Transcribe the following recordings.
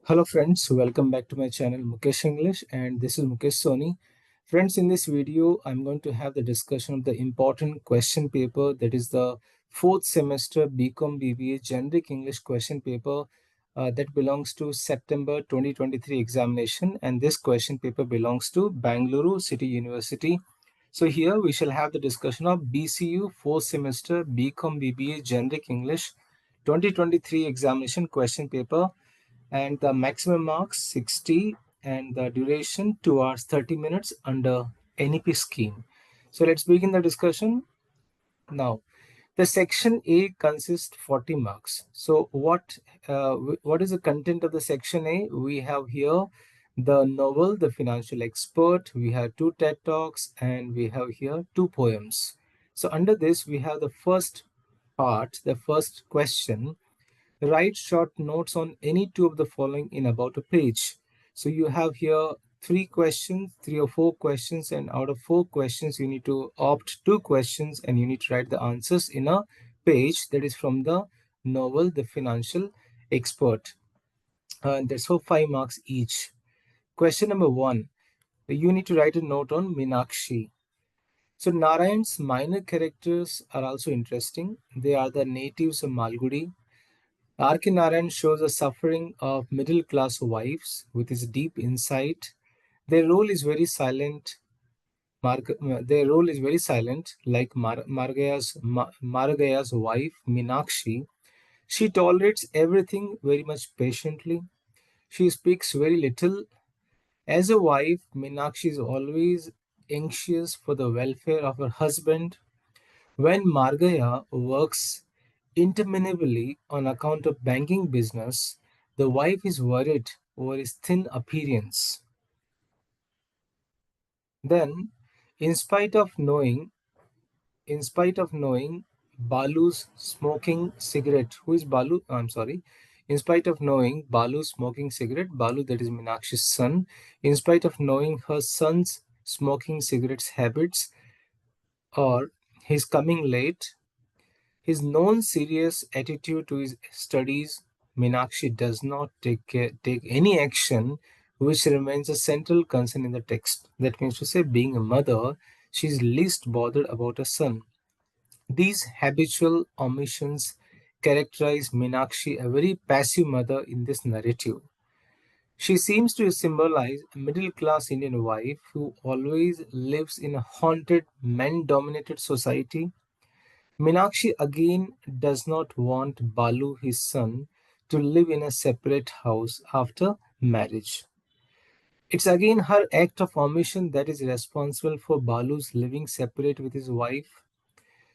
Hello friends, welcome back to my channel Mukesh English, and this is Mukesh Soni. Friends, in this video I'm going to have the discussion of the important question paper, that is the fourth semester Bcom BBA generic English question paper that belongs to September 2023 examination, and this question paper belongs to Bangalore City University. So here we shall have the discussion of BCU fourth semester Bcom BBA generic English 2023 examination question paper, and the maximum marks 60 and the duration 2 hours 30 minutes under NEP scheme. So let's begin the discussion now. The section A consists 40 marks. So what is the content of the section A? We have here the novel The Financial Expert, we have 2 TED Talks, and we have here 2 poems. So under this we have the first part, the first question: write short notes on any 2 of the following in about a page. So you have here 3 questions, 3 or 4 questions, and out of 4 questions, you need to opt 2 questions and you need to write the answers in a page that is from the novel The Financial Expert. That's for 5 marks each. Question number 1, you need to write a note on Meenakshi. So Narayan's minor characters are also interesting. They are the natives of Malgudi. R.K. Narayan shows the suffering of middle-class wives with his deep insight. Their role is very silent. Like Margaya's wife, Meenakshi. She tolerates everything very much patiently. She speaks very little. As a wife, Meenakshi is always anxious for the welfare of her husband. When Margaya works interminably on account of banking business, the wife is worried over his thin appearance. Then, in spite of knowing Balu's smoking cigarette, who is Balu? I'm sorry. In spite of knowing Balu's smoking cigarette, Balu, that is Meenakshi's son, in spite of knowing her son's smoking cigarettes habits or his coming late, his non-serious attitude to his studies, Meenakshi does not take any action, which remains a central concern in the text. That means to say, being a mother, she is least bothered about her son. These habitual omissions characterize Meenakshi, a very passive mother in this narrative. She seems to symbolize a middle-class Indian wife who always lives in a haunted, man-dominated society. Meenakshi again does not want Balu, his son, to live in a separate house after marriage. It's again her act of omission that is responsible for Balu's living separate with his wife.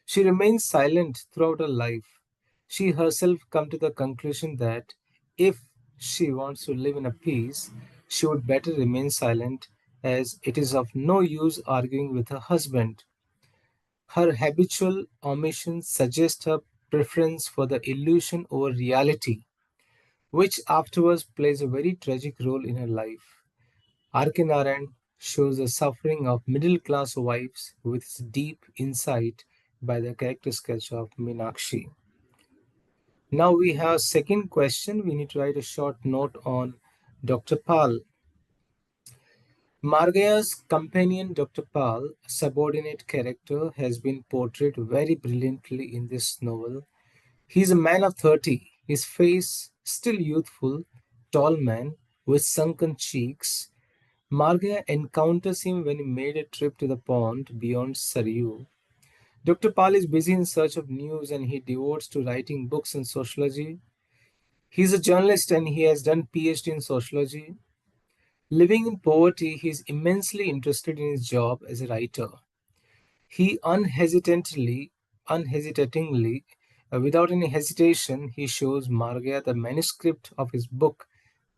She remains silent throughout her life. She herself comes to the conclusion that if she wants to live in a peace, she would better remain silent, as it is of no use arguing with her husband. Her habitual omissions suggest her preference for the illusion over reality, which afterwards plays a very tragic role in her life. R.K. Narayan shows the suffering of middle-class wives with his deep insight by the character sketch of Meenakshi. Now we have second question. We need to write a short note on Dr. Pal. Margaya's companion, Dr. Pal, a subordinate character, has been portrayed very brilliantly in this novel. He is a man of 30, his face still youthful, tall man with sunken cheeks. Margaya encounters him when he made a trip to the pond beyond Saryu. Dr. Pal is busy in search of news and he devotes to writing books in sociology. He is a journalist and he has done PhD in sociology. Living in poverty, he is immensely interested in his job as a writer. He unhesitatingly, without any hesitation, he shows Margaya the manuscript of his book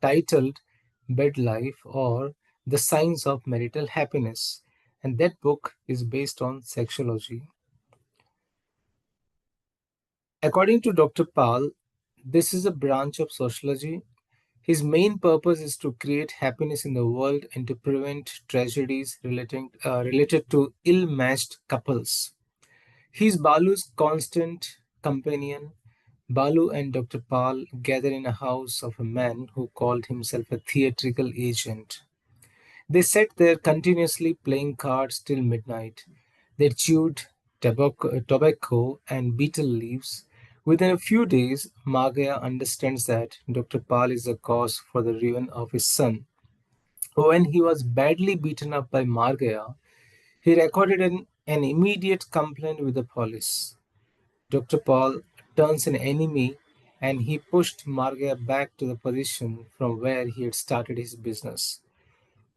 titled Bed Life, or The Signs of Marital Happiness, and that book is based on sexology. According to Dr. Pal, this is a branch of sociology. His main purpose is to create happiness in the world and to prevent tragedies related to ill-matched couples. He is Balu's constant companion. Balu and Dr. Pal gather in a house of a man who called himself a theatrical agent. They sat there continuously playing cards till midnight. They chewed tobacco and betel leaves. Within a few days, Margaya understands that Dr. Pal is the cause for the ruin of his son. When he was badly beaten up by Margaya, he recorded an immediate complaint with the police. Dr. Paul turns an enemy and he pushed Margaya back to the position from where he had started his business.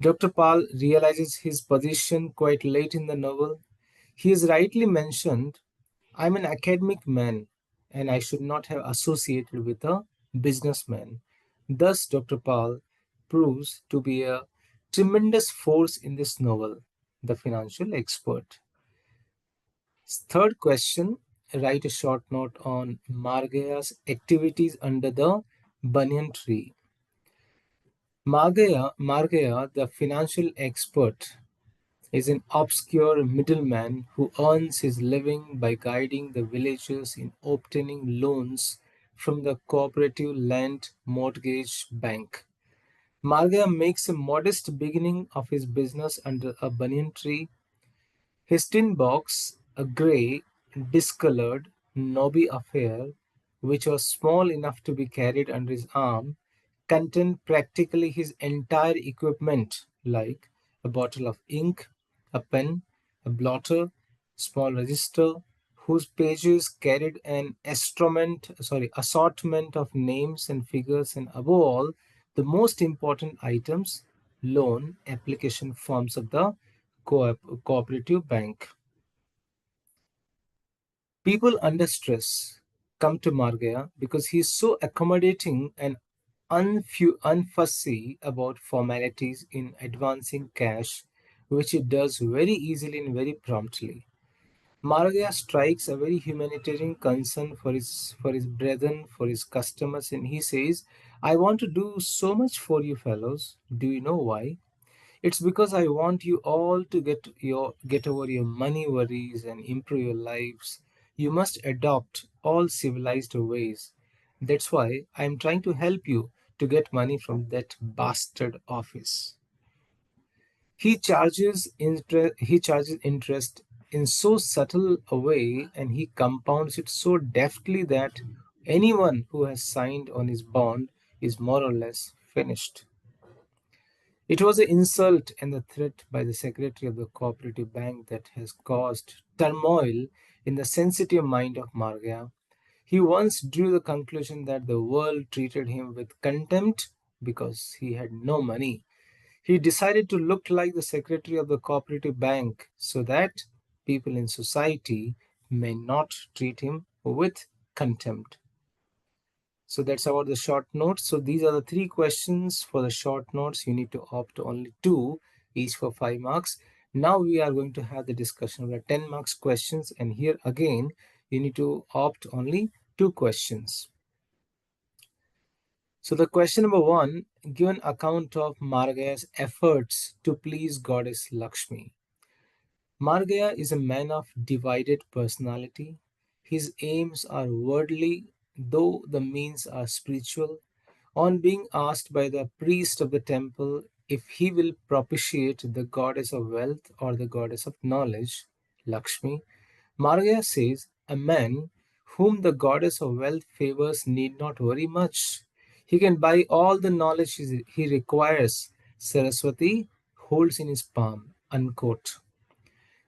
Dr. Paul realizes his position quite late in the novel. He is rightly mentioned, I'm an academic man and I should not have associated with a businessman. Thus, Dr. Paul proves to be a tremendous force in this novel, The Financial Expert. Third question, write a short note on Margaya's activities under the banyan tree. Margaya, the financial expert, is an obscure middleman who earns his living by guiding the villagers in obtaining loans from the cooperative land mortgage bank. Margaya makes a modest beginning of his business under a banyan tree. His tin box, a grey, discoloured, knobby affair, which was small enough to be carried under his arm, contained practically his entire equipment, like a bottle of ink, a pen, a blotter, small register, whose pages carried an assortment of names and figures, and above all, the most important items, loan application forms of the cooperative bank. People under stress come to Margaya because he is so accommodating and unfussy about formalities in advancing cash, which he does very easily and very promptly. Margaya strikes a very humanitarian concern for his brethren, for his customers, and he says, I want to do so much for you fellows. Do you know why? It's because I want you all to get over your money worries and improve your lives. You must adopt all civilized ways. That's why I'm trying to help you to get money from that bastard office. He charges interest in so subtle a way and he compounds it so deftly that anyone who has signed on his bond is more or less finished. It was an insult and a threat by the secretary of the cooperative bank that has caused turmoil in the sensitive mind of Margaya. He once drew the conclusion that the world treated him with contempt because he had no money. He decided to look like the secretary of the cooperative bank so that people in society may not treat him with contempt. So that's about the short notes. So these are the three questions for the short notes. You need to opt only two, each for 5 marks. Now we are going to have the discussion of the 10 marks questions. And here again, you need to opt only two questions. So the question number one, give an account of Margaya's efforts to please goddess Lakshmi. Margaya is a man of divided personality. His aims are worldly, though the means are spiritual. On being asked by the priest of the temple if he will propitiate the goddess of wealth or the goddess of knowledge, Lakshmi, Margaya says, a man whom the goddess of wealth favors need not worry much. He can buy all the knowledge he requires. Saraswati holds in his palm. Unquote.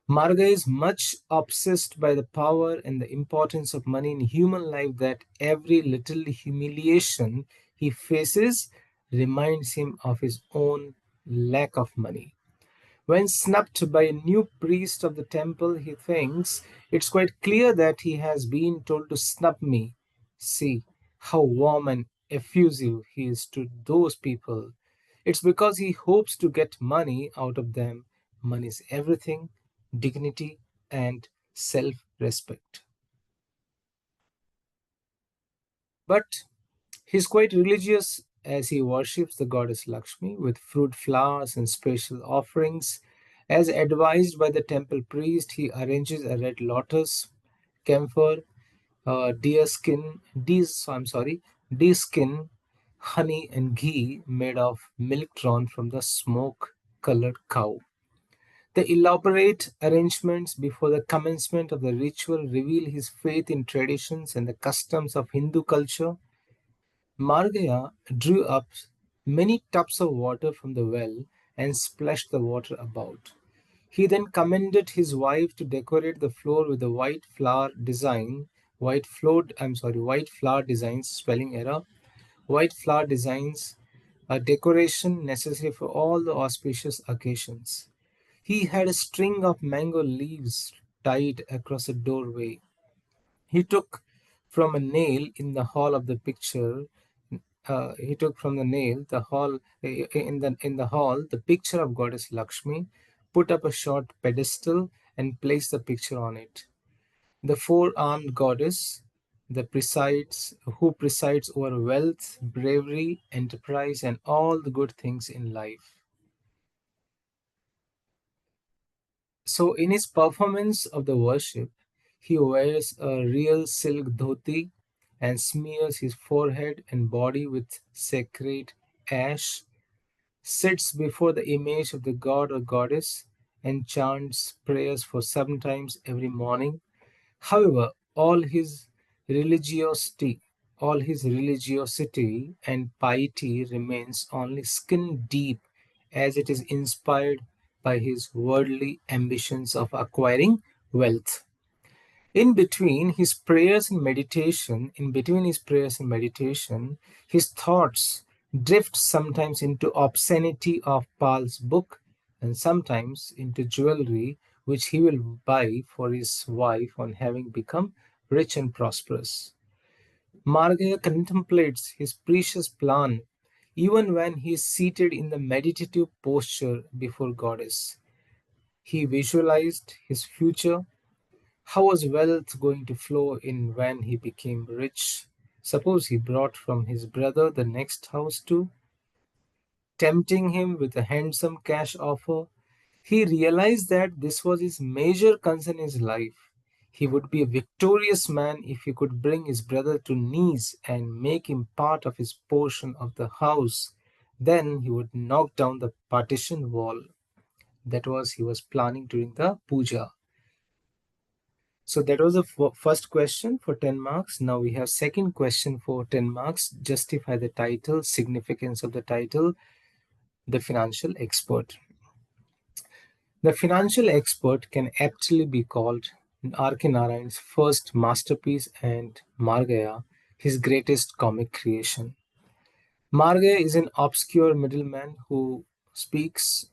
Marga is much obsessed by the power and the importance of money in human life that every little humiliation he faces reminds him of his own lack of money. When snubbed by a new priest of the temple, he thinks it's quite clear that he has been told to snub me. See how warm and effusive he is to those people. It's because he hopes to get money out of them. Money is everything, dignity, and self respect. But he's quite religious as he worships the goddess Lakshmi with fruit flowers and special offerings. As advised by the temple priest, he arranges a red lotus, camphor, deer skin, honey and ghee made of milk drawn from the smoke-colored cow. The elaborate arrangements before the commencement of the ritual reveal his faith in traditions and the customs of Hindu culture. Margaya drew up many tubs of water from the well and splashed the water about. He then commanded his wife to decorate the floor with a white flower designs, spelling error, white flower designs, a decoration necessary for all the auspicious occasions. He had a string of mango leaves tied across a doorway. He took from a nail in the hall of the picture. He took from the nail the hall in the hall the picture of goddess Lakshmi, put up a short pedestal, and placed the picture on it. The four-armed goddess, the presides who presides over wealth, bravery, enterprise, and all the good things in life. So, in his performance of the worship, he wears a real silk dhoti and smears his forehead and body with sacred ash, sits before the image of the god or goddess, and chants prayers for sometimes every morning. However, religiosity, all his religiosity and piety remains only skin deep as it is inspired by his worldly ambitions of acquiring wealth. In between his prayers and meditation, his thoughts drift sometimes into obscenity of Pal's book and sometimes into jewelry which he will buy for his wife on having become rich and prosperous. Margaya contemplates his precious plan even when he is seated in the meditative posture before Goddess. He visualized his future. How was wealth going to flow in when he became rich? Suppose he brought from his brother the next house too, tempting him with a handsome cash offer. He realized that this was his major concern in his life. He would be a victorious man if he could bring his brother to knees and make him part of his portion of the house. Then he would knock down the partition wall. That was he was planning during the puja. So that was the first question for 10 marks. Now we have second question for 10 marks. Justify the title, significance of the title, the financial expert. The financial expert can aptly be called R.K. Narayan's first masterpiece and Margaya his greatest comic creation. Margaya is an obscure middleman speaks,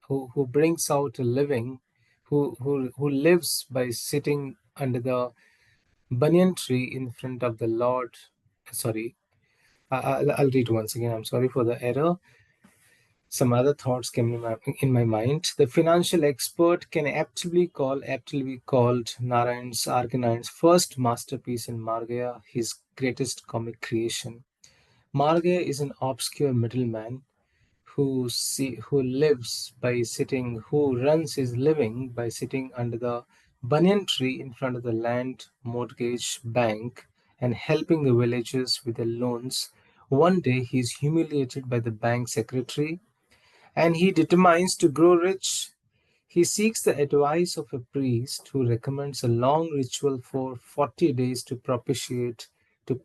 who brings out a living, who lives by sitting under the banyan tree in front of the Lord. Sorry, I'll read once again. I'm sorry for the error. Some other thoughts came in my mind. The financial expert can aptly be called Narayan's first masterpiece in Margaya, his greatest comic creation. Margaya is an obscure middleman who runs his living by sitting under the banyan tree in front of the land mortgage bank and helping the villagers with their loans. One day he is humiliated by the bank secretary and he determines to grow rich. He seeks the advice of a priest who recommends a long ritual for 40 days to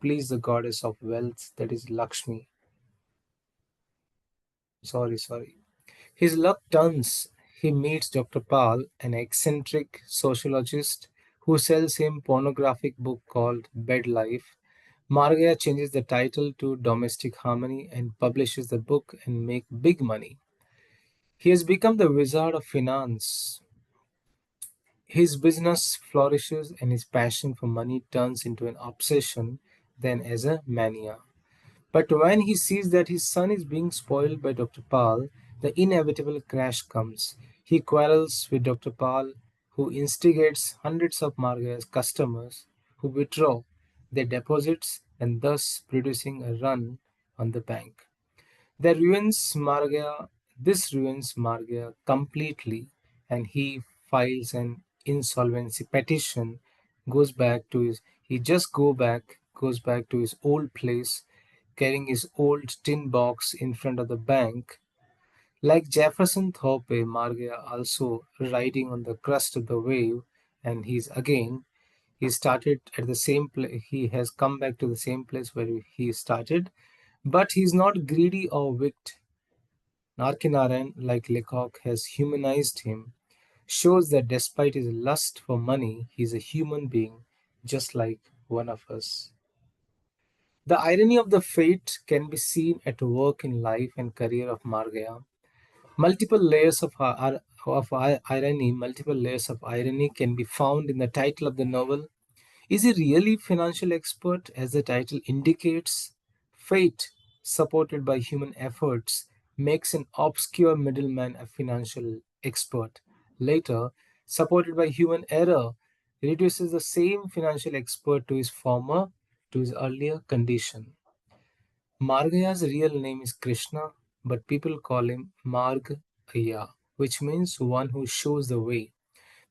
please the goddess of wealth, that is Lakshmi. Sorry. His luck turns. He meets Dr. Pal, an eccentric sociologist who sells him pornographic book called Bed Life. Margaya changes the title to Domestic Harmony and publishes the book and make big money. He has become the wizard of finance. His business flourishes and his passion for money turns into an obsession, then as a mania. But when he sees that his son is being spoiled by Dr. Pal, the inevitable crash comes. He quarrels with Dr. Pal, who instigates hundreds of Margaya's customers who withdraw their deposits and thus producing a run on the bank. That ruins Margaya, this ruins Margaya completely, and he files an insolvency petition goes back to his old place, carrying his old tin box in front of the bank. Like Jefferson Thorpe, Margaya also riding on the crest of the wave, and he started at the same place. He has come back to the same place where he started, but he's not greedy or wicked. Narkinarayan, like Lecoq, has humanized him, shows that despite his lust for money, he's a human being, just like one of us. The irony of the fate can be seen at work in life and career of Margaya. Multiple layers of irony, multiple layers of irony can be found in the title of the novel. Is he really financial expert as the title indicates? Fate, supported by human efforts, makes an obscure middleman a financial expert. Later, supported by human error, reduces the same financial expert to his earlier condition. Margaya's real name is Krishna, but people call him Margaya, which means one who shows the way.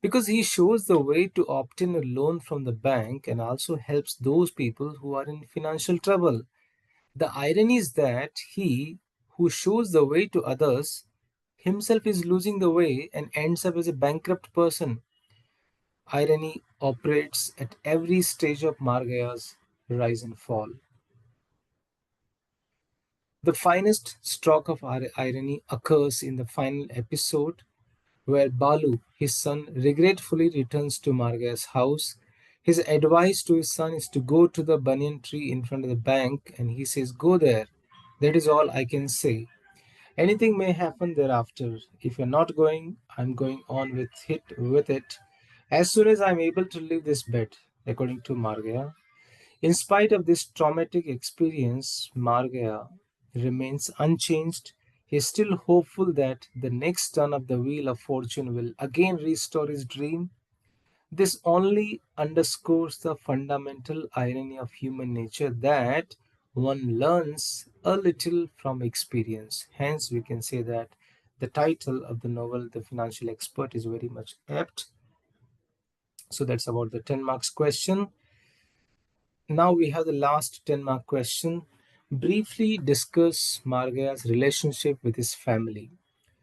Because he shows the way to obtain a loan from the bank and also helps those people who are in financial trouble. The irony is that he who shows the way to others himself is losing the way and ends up as a bankrupt person. Irony operates at every stage of Margaya's rise and fall. The finest stroke of irony occurs in the final episode where Balu, his son, regretfully returns to Margaya's house. His advice to his son is to go to the banyan tree in front of the bank, and he says, "Go there. That is all I can say. Anything may happen thereafter. If you're not going, I'm going on with it as soon as I'm able to leave this bed," according to Margaya. In spite of this traumatic experience, Margaya remains unchanged. He is still hopeful that the next turn of the wheel of fortune will again restore his dream. This only underscores the fundamental irony of human nature that one learns a little from experience. Hence, we can say that the title of the novel, The Financial Expert, is very much apt. So, that's about the 10 marks question. Now we have the last 10-mark question. Briefly discuss Margaya's relationship with his family.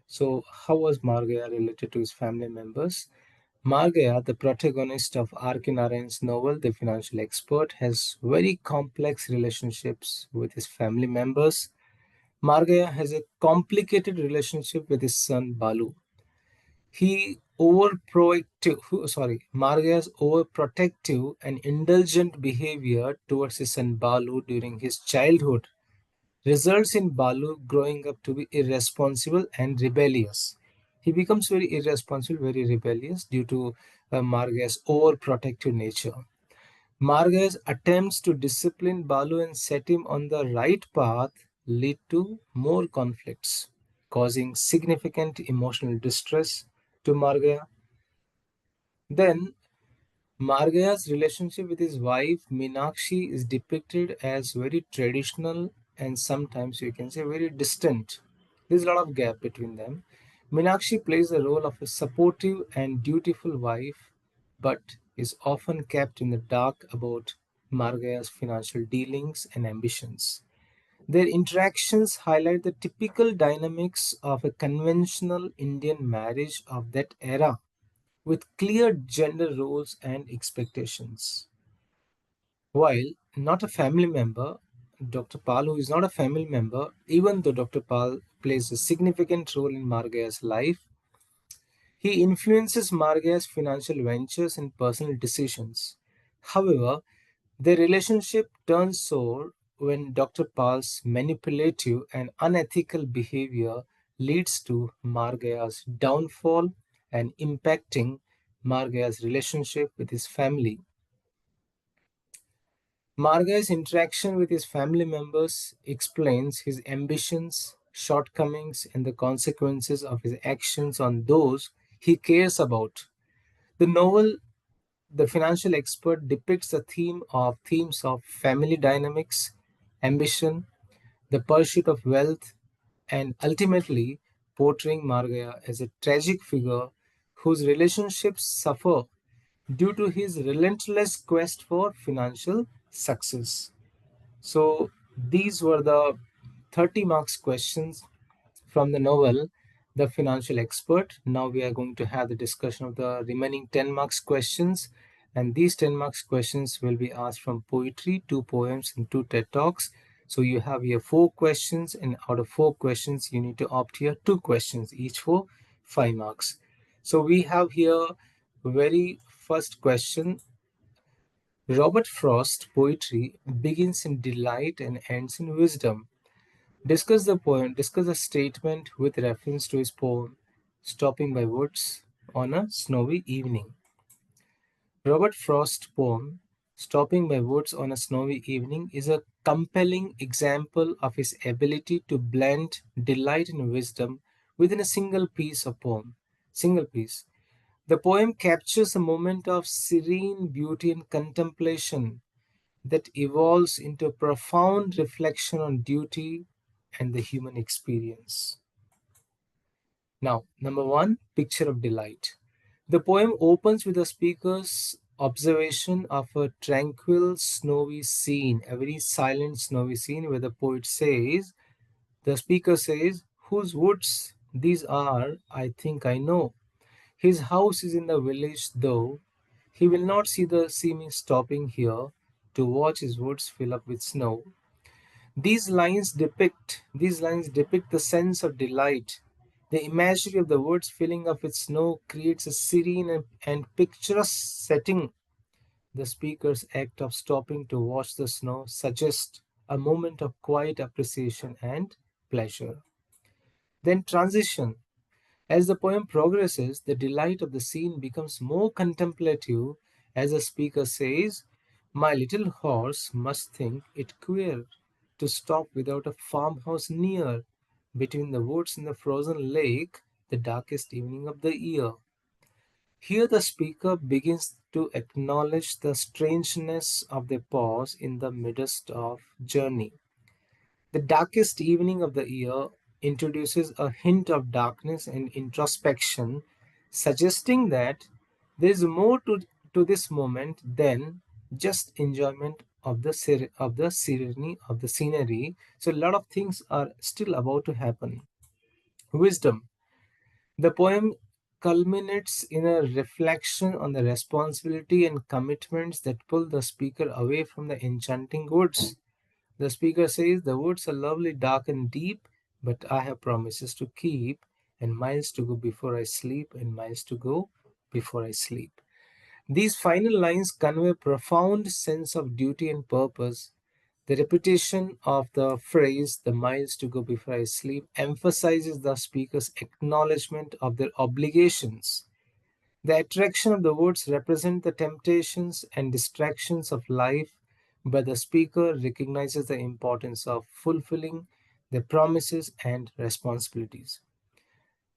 So, how was Margaya related to his family members? Margaya, the protagonist of R.K. Narayan's novel, The Financial Expert, has very complex relationships with his family members. Margaya has a complicated relationship with his son Balu. Margaya's overprotective and indulgent behavior towards his son Balu during his childhood results in Balu growing up to be irresponsible and rebellious. He becomes very irresponsible, very rebellious due to Margaya's overprotective nature. Margaya's attempts to discipline Balu and set him on the right path lead to more conflicts, causing significant emotional distress to Margaya. Then, Margaya's relationship with his wife Meenakshi is depicted as very traditional and sometimes you can say very distant. There's a lot of gap between them. Meenakshi plays the role of a supportive and dutiful wife, but is often kept in the dark about Margaya's financial dealings and ambitions. Their interactions highlight the typical dynamics of a conventional Indian marriage of that era with clear gender roles and expectations. While not a family member, Dr. Pal, who is not a family member, even though Dr. Pal plays a significant role in Margaya's life, he influences Margaya's financial ventures and personal decisions. However, their relationship turns sour when Dr. Pal's manipulative and unethical behavior leads to Margaya's downfall and impacting Margaya's relationship with his family. Margaya's interaction with his family members explains his ambitions, shortcomings, and the consequences of his actions on those he cares about. The novel The Financial Expert depicts the themes of family dynamics, ambition, the pursuit of wealth, and ultimately portraying Margaya as a tragic figure whose relationships suffer due to his relentless quest for financial success. So these were the 30 marks questions from the novel The Financial Expert. Now we are going to have the discussion of the remaining 10 marks questions. And these 10 marks questions will be asked from poetry, two poems, and two TED Talks. So you have here four questions, and out of four questions, you need to opt here two questions, each for 5 marks. So we have here very first question. Robert Frost poetry begins in delight and ends in wisdom. Discuss the poem, discuss a statement with reference to his poem, Stopping by Woods on a Snowy Evening. Robert Frost's poem, Stopping by Woods on a Snowy Evening, is a compelling example of his ability to blend delight and wisdom within a single piece of poem. Single piece. The poem captures a moment of serene beauty and contemplation that evolves into a profound reflection on duty and the human experience. Now, number one, picture of delight. The poem opens with the speaker's observation of a tranquil, snowy scene, a very silent, snowy scene where the poet says, the speaker says, whose woods these are, I think I know. His house is in the village, though he will not see me stopping here to watch his woods fill up with snow. These lines depict the sense of delight. The imagery of the woods filling up with snow creates a serene and picturesque setting. The speaker's act of stopping to watch the snow suggests a moment of quiet appreciation and pleasure. Then transition. As the poem progresses, the delight of the scene becomes more contemplative as the speaker says, my little horse must think it queer to stop without a farmhouse near, between the woods and the frozen lake, the darkest evening of the year. Here the speaker begins to acknowledge the strangeness of the pause in the midst of journey. The darkest evening of the year introduces a hint of darkness and introspection, suggesting that there is more to this moment than just enjoyment of the scenery. So a lot of things are still about to happen. Wisdom. The poem culminates in a reflection on the responsibility and commitments that pull the speaker away from the enchanting woods. The speaker says, the woods are lovely, dark, and deep, but I have promises to keep, and miles to go before I sleep, and miles to go before I sleep. These final lines convey a profound sense of duty and purpose. The repetition of the phrase, the miles to go before I sleep, emphasizes the speaker's acknowledgement of their obligations. The attraction of the words represent the temptations and distractions of life, but the speaker recognizes the importance of fulfilling the promises and responsibilities.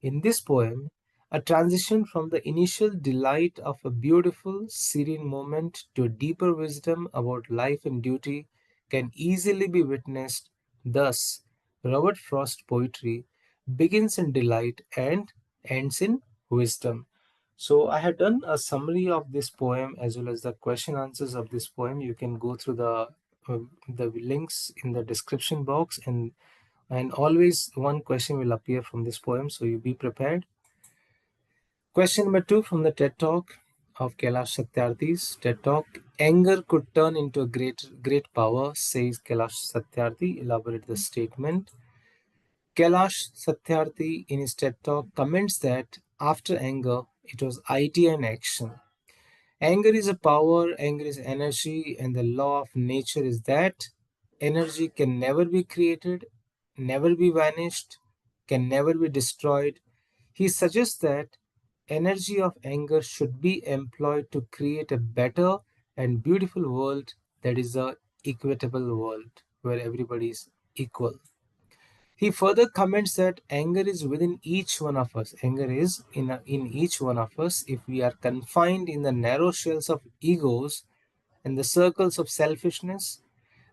In this poem, a transition from the initial delight of a beautiful, serene moment to deeper wisdom about life and duty can easily be witnessed. Thus, Robert Frost's poetry begins in delight and ends in wisdom. So, I have done a summary of this poem as well as the question answers of this poem. You can go through the links in the description box, and always one question will appear from this poem, so you be prepared. Question number 2 from the TED Talk of Kailash Satyarthi's TED Talk. Anger could turn into a great power, says Kailash Satyarthi. Elaborate the statement. Kailash Satyarthi in his TED Talk comments that after anger, it was idea and action. Anger is a power, anger is energy, and the law of nature is that energy can never be created, never be vanished, can never be destroyed. He suggests that energy of anger should be employed to create a better and beautiful world that is a equitable world where everybody is equal. He further comments that anger is within each one of us. Anger is in each one of us. If we are confined in the narrow shells of egos and the circles of selfishness,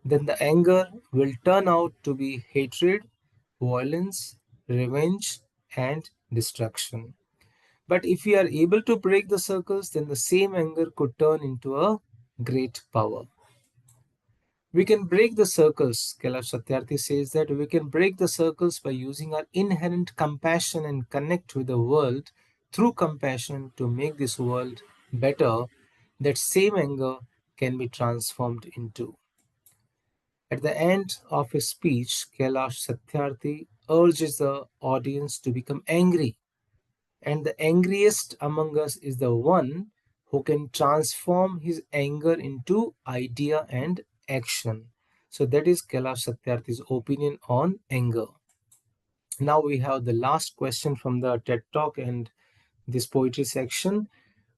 then the anger will turn out to be hatred, violence, revenge, and destruction. But if we are able to break the circles, then the same anger could turn into a great power. We can break the circles. Kailash Satyarthi says that we can break the circles by using our inherent compassion and connect with the world through compassion to make this world better. That same anger can be transformed into. At the end of his speech, Kailash Satyarthi urges the audience to become angry, and the angriest among us is the one who can transform his anger into idea and action. So that is Kailash Satyarthi's opinion on anger. Now we have the last question from the TED Talk and this poetry section.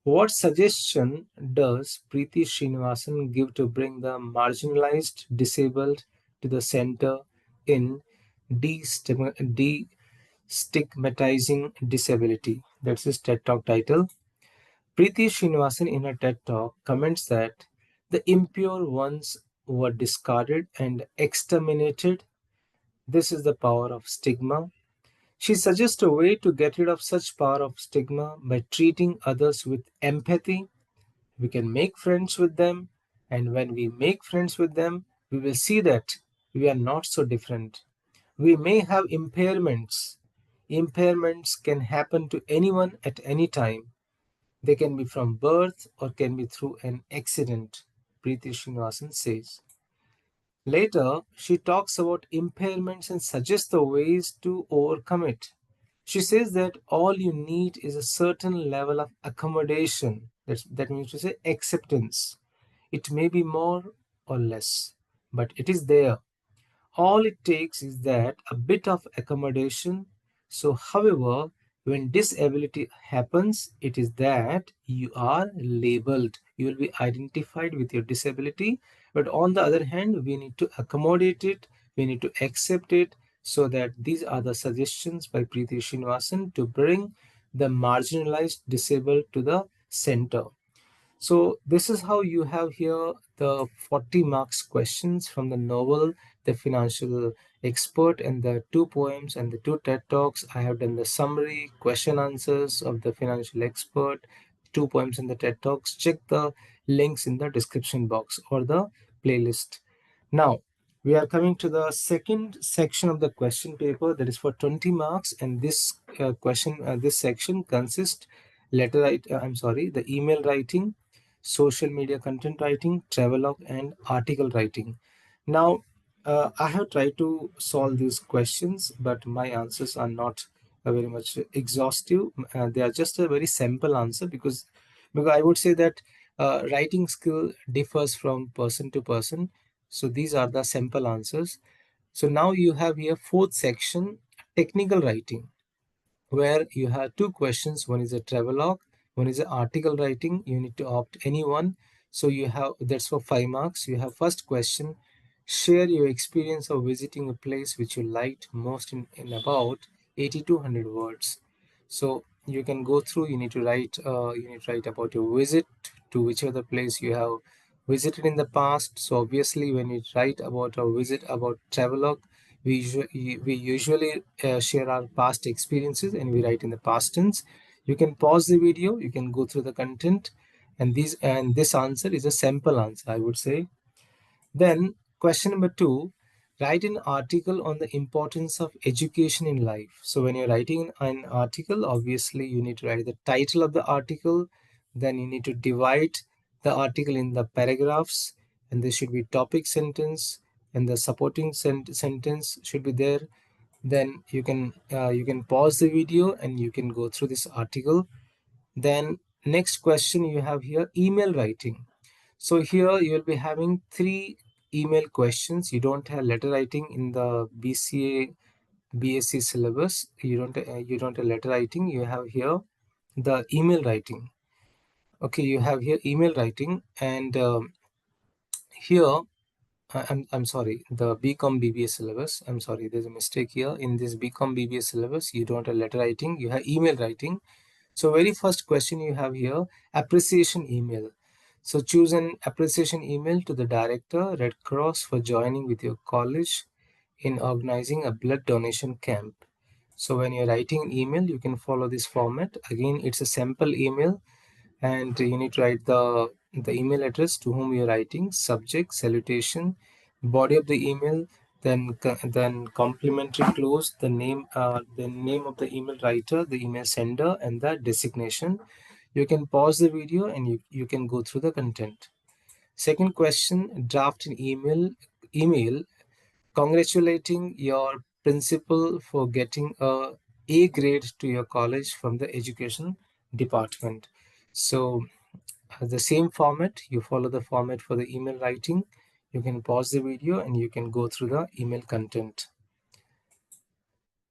What suggestion does Preethi Srinivasan give to bring the marginalized disabled to the center in destigmatizing disability? That's his TED Talk title. Preethi Srinivasan in her TED Talk comments that the impure ones were discarded and exterminated. This is the power of stigma. She suggests a way to get rid of such power of stigma by treating others with empathy. We can make friends with them, and when we make friends with them, we will see that we are not so different. We may have impairments. Impairments can happen to anyone at any time. They can be from birth or can be through an accident, Preethi Srinivasan says. Later, she talks about impairments and suggests the ways to overcome it. She says that all you need is a certain level of accommodation. That means to say acceptance. It may be more or less, but it is there. All it takes is that a bit of accommodation. So, however, when disability happens, it is that you are labeled. You will be identified with your disability. But on the other hand, we need to accommodate it, we need to accept it. So that these are the suggestions by Preethi Srinivasan to bring the marginalized disabled to the center. So this is how you have here the 40 marks questions from the novel The Financial Expert, and the two poems and the two TED Talks. I have done the summary, question answers of The Financial Expert, two poems and the TED Talks. Check the links in the description box or the playlist. Now, we are coming to the second section of the question paper, that is for 20 marks, and this section consists the email writing, social media content writing, travelogue, and article writing. Now, I have tried to solve these questions, but my answers are not very much exhaustive. They are just a very simple answer because I would say that writing skill differs from person to person. So these are the simple answers. So now you have here fourth section, technical writing, where you have two questions. One is a travelogue, one is an article writing. You need to opt any one. So you have, that's for 5 marks. You have first question, share your experience of visiting a place which you liked most in about 80 to 100 words. So you can go through, you need to write about your visit to whichever place you have visited in the past. So obviously when you write about a visit, about travelogue, we usually share our past experiences and we write in the past tense. You can pause the video, you can go through the content, and this answer is a sample answer, I would say. Then question number 2, write an article on the importance of education in life. So when you're writing an article, obviously you need to write the title of the article, then you need to divide the article in the paragraphs, and there should be topic sentence, and the supporting sentence should be there. Then you can pause the video and you can go through this article. Then next question you have here, email writing. So here you will be having 3 email questions. You don't have letter writing in the BCA BSc syllabus. You don't have letter writing. You have here the email writing. Okay, you have here email writing, and here I'm sorry, the Bcom BBA syllabus. I'm sorry, there's a mistake here. In this Bcom BBA syllabus, you don't have letter writing. You have email writing. So very first question you have here, appreciation email. So choose an appreciation email to the director, Red Cross, for joining with your college in organizing a blood donation camp. So when you're writing an email, you can follow this format. Again, it's a sample email, and you need to write the email address to whom you're writing, subject, salutation, body of the email, then complimentary close, the name of the email writer, the email sender, and the designation. You can pause the video and you can go through the content. Second question, draft an email congratulating your principal for getting a A grade to your college from the education department. So the same format, you follow the format for the email writing. You can pause the video and you can go through the email content.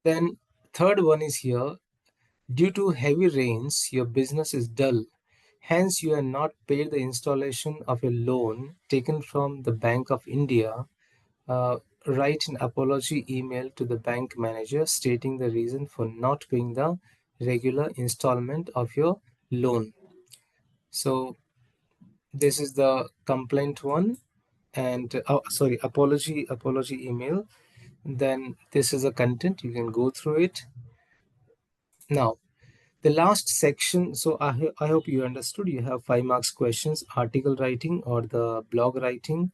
Then third one is here, due to heavy rains, your business is dull. Hence, you are not paid the installation of a loan taken from the Bank of India. uh, Write an apology email to the bank manager stating the reason for not paying the regular installment of your loan. So this is the complaint one, and sorry, apology email. Then this is the content, you can go through it. Now the last section, so I hope you understood. You have 5 marks questions, article writing or the blog writing.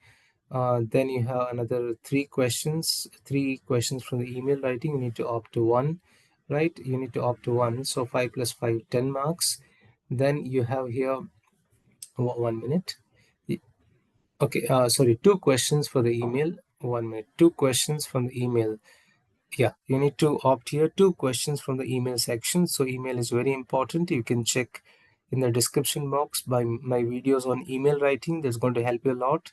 Then you have another three questions from the email writing. You need to opt to one, right? You need to opt to one. So 5 plus 5, 10 marks. Then you have here 1 minute. Okay, sorry, two questions for the email. 1 minute. Two questions from the email. Yeah, you need to opt here, two questions from the email section. So email is very important. You can check in the description box by my videos on email writing. That's going to help you a lot.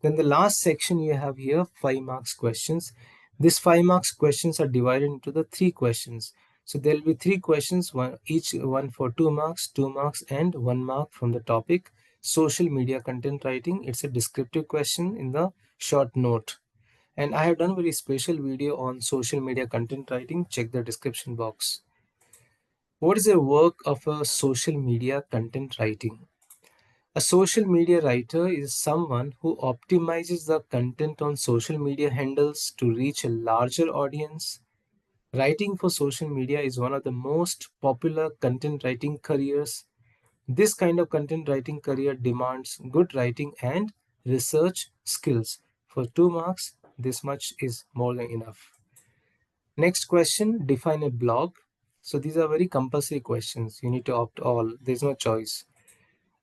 Then the last section you have here, 5 marks questions. These 5 marks questions are divided into the three questions. So there will be three questions, each one for 2 marks, 2 marks, and 1 mark from the topic social media content writing. It's a descriptive question in the short note. And I have done a very special video on social media content writing. Check the description box. What is the work of a social media content writing? A social media writer is someone who optimizes the content on social media handles to reach a larger audience. Writing for social media is one of the most popular content writing careers. This kind of content writing career demands good writing and research skills. For 2 marks, this much is more than enough. Next question, define a blog. So these are very compulsory questions. You need to opt all. There's no choice.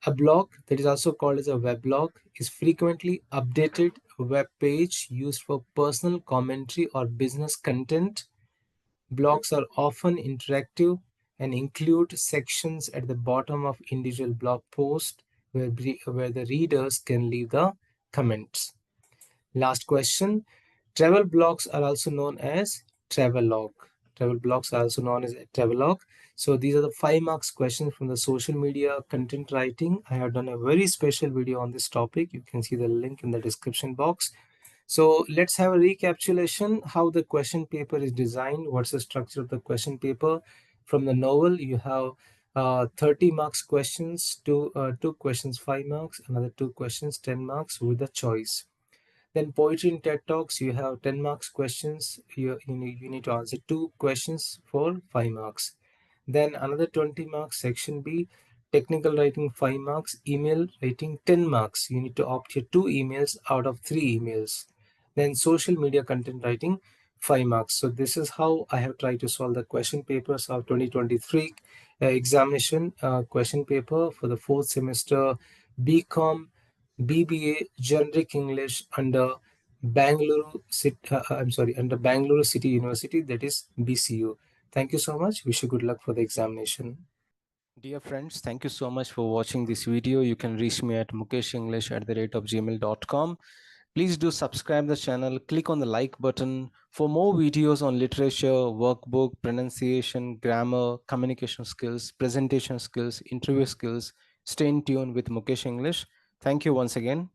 A blog, that is also called as a weblog, is frequently updated web page used for personal commentary or business content. Blogs are often interactive and include sections at the bottom of individual blog posts where the readers can leave the comments. Last question. Travel blogs are also known as travelogue. Travel blogs are also known as travelogue. So these are the 5 marks questions from the social media content writing. I have done a very special video on this topic. You can see the link in the description box. So let's have a recapitulation how the question paper is designed. What's the structure of the question paper? From the novel, you have 30 marks questions, two questions 5 marks, another two questions 10 marks with a choice. Then poetry and TED Talks, you have 10 marks questions. You need to answer two questions for 5 marks. Then another 20 marks, section B, technical writing 5 marks, email writing 10 marks. You need to opt here 2 emails out of 3 emails. Then social media content writing 5 marks. So this is how I have tried to solve the question papers of 2023 examination question paper for the 4th semester BCom BBA Generic English under under Bangalore City University, that is BCU. Thank you so much. Wish you good luck for the examination. Dear friends, thank you so much for watching this video. You can reach me at mukeshenglish@gmail.com. Please do subscribe the channel, click on the like button for more videos on literature, workbook, pronunciation, grammar, communication skills, presentation skills, interview skills. Stay in tune with Mukesh English. Thank you once again.